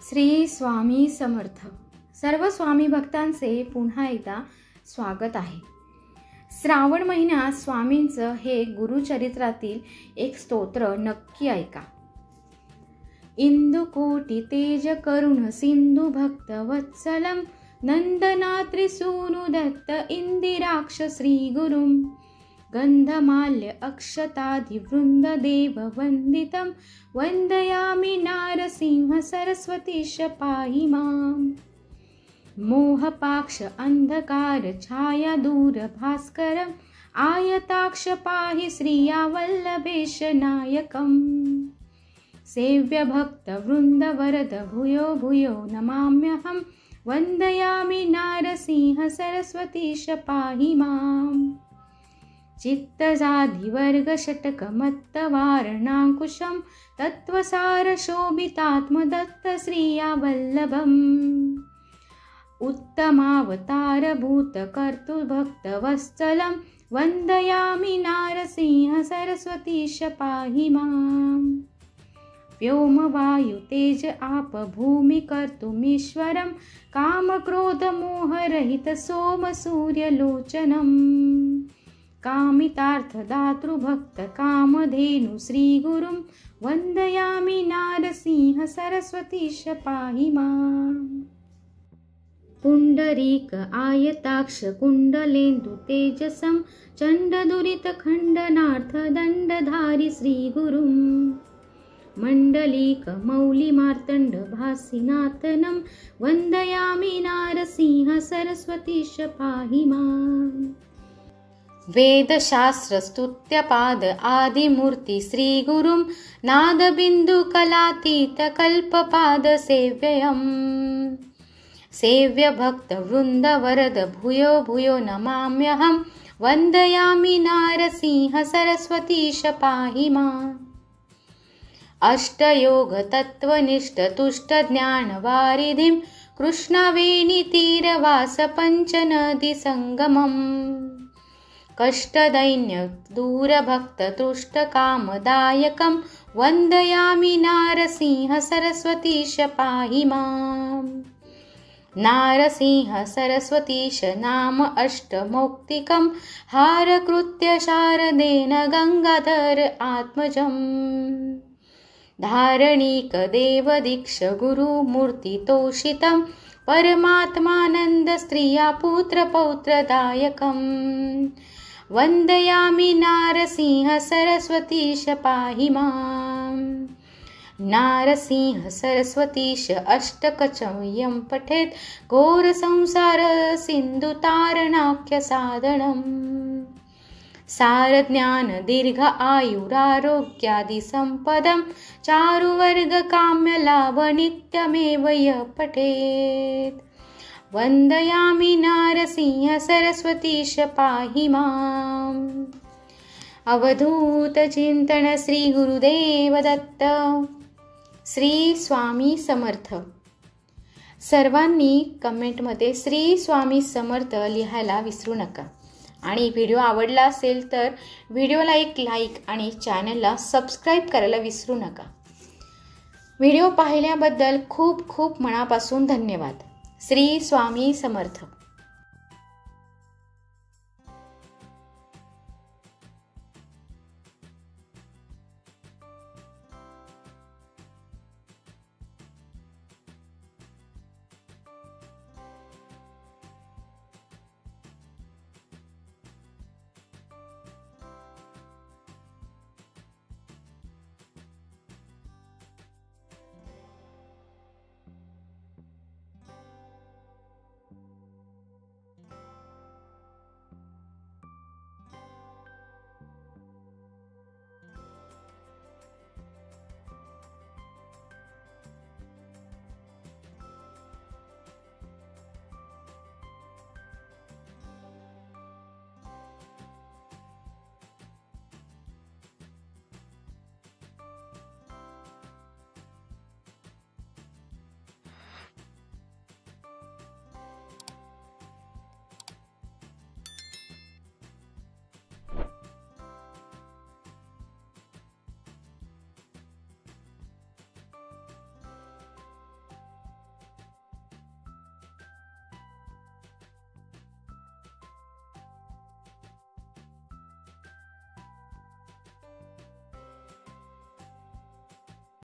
श्री स्वामी समर्थ. सर्व स्वामी भक्तांचे पुन्हा एकदा स्वागत आहे. श्रावण महिन्यात स्वामींचं हे गुरुचरित्रातील एक स्तोत्र नक्की ऐका. इंदुकोटी तेज करुण सिंधु भक्त वत्सलम नंदनात्रि सूनु दत्त इंदिराक्ष श्री गुरुम गंधमाल्य अक्षताधिवृंद देव वंदितं वंदयामि नारसिंह सरस्वतीश पाहि माम्. मोहपाक्ष अंधकार छाया दूर भास्करम् आयताक्ष पाहि श्रिया वल्लभेश नायकम्. सेव्य भक्त वृंद वरद भूयो भूयो नमाम्यहम् वंदयामि नारसिंह सरस्वतीश पाहि माम्. चित्तजाधिवर्ग षटक मत्तवारणाङ्कुशं तत्त्वसार शोभितात्मदत्त श्रिया वल्लभम्. उत्तमावतार भूत कर्तु भक्त वत्सलं वंदयामि नारसिंह सरस्वतीश पाहि माम्. व्योम वायु तेज आप भूमि कर्तुमीश्वरं काम क्रोध मोह रहित सोम सूर्य लोचनम्. कामितार्थ दातृ भक्त कामधेनु श्री गुरुं वंदयामि नारसिंह सरस्वतीश पाहि माम्. पुंडरीक आयताक्ष कुंडलेन्दु तेजसं चंडदुरित खंडनार्थ दंडधारी श्री गुरुं. मंडलीक मौली मार्तंड भासिनाथनं वंदयामि नारसिंह सरस्वतीश पाहि माम्. वेदशास्त्र स्तुत्यपाद आदिमूर्ति श्री गुरुं नादबिंदु कलातीत कल्पपाद सेव्ययम्. सेव्य भक्त वृंद वरद भूयो भूयो नमाम्यहम् वंदयामि नारसिंह सरस्वतीश पाहि माम्. अष्टयोग तत्वनिष्ठ तुष्ट ज्ञान वारिधिं कृष्णवेणी तीरवास पंचनदी संगमम्. कष्टदैन्य दूरभक्त तुष्ट कामदायकं वंदयामि नारसिंह सरस्वतीश पाहि माम्. नारसिंह सरस्वतीश नाम अष्टमौक्तिकं हारकृत्य शारदेन गंगाधर आत्मजम्. धारणीक देव दीक्ष गुरुमूर्ति तोषितं परमात्मानंद स्त्रिया पुत्र पौत्रदायकम्. वंदयामि नारसिंह सरस्वतीश पाहि माम्. नारसिंह सरस्वतीश अष्टकचं यं पठेत् घोर संसार सिंधु तारणाख्य साधनम्. सारज्ञान दीर्घ आयुरारोग्यादि संपदं चारुवर्ग काम्य लाभ नित्यमेव य पठेत्. वंदयामि नारसिंह सरस्वतीश पाहि माम्. अवधूत चिंतन श्री गुरुदेव दत्त. श्री स्वामी समर्थ. सर्वांनी कमेंटमध्ये श्री स्वामी समर्थ लिहायला विसरू नका. आणि व्हिडिओ आवडला असेल तर व्हिडिओला एक लाईक आणि चॅनलला सबस्क्राईब करायला विसरू नका. व्हिडिओ पाहिल्याबद्दल खूप खूप मनापासून धन्यवाद. श्री स्वामी समर्थ.